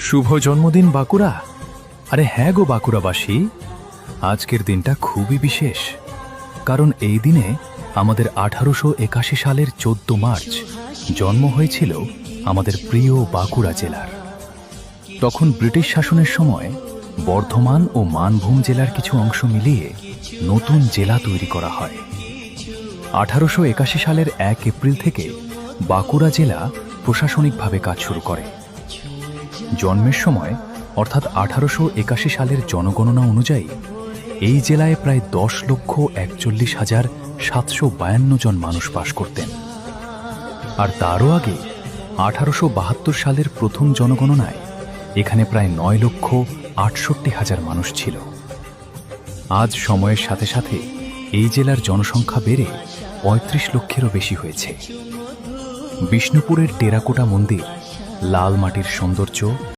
শুভ জন্মদিন বাঁকুড়া। আরে হ্যাঁ গো বাঁকুড়াবাসী, আজকের দিনটা খুবই বিশেষ, কারণ এই দিনে আমাদের 1881 সালের 14 মার্চ জন্ম হয়েছিল আমাদের প্রিয় বাঁকুড়া জেলার। তখন ব্রিটিশ শাসনের সময় বর্ধমান ও মানভূম জেলার কিছু অংশ মিলিয়ে নতুন জেলা তৈরি করা হয়। 1881 সালের 1 এপ্রিল থেকে বাঁকুড়া জেলা প্রশাসনিকভাবে কাজ শুরু করে। জন্মের সময় অর্থাৎ 1881 সালের জনগণনা অনুযায়ী এই জেলায় প্রায় 10,41,752 জন মানুষ বাস করতেন। আর তারও আগে 1872 সালের প্রথম জনগণনায় এখানে প্রায় 9,68,000 মানুষ ছিল। আজ সময়ের সাথে সাথে এই জেলার জনসংখ্যা বেড়ে 35 লক্ষেরও বেশি হয়েছে। বিষ্ণুপুরের টেরাকোটা মন্দির, লাল মাটির সৌন্দর্য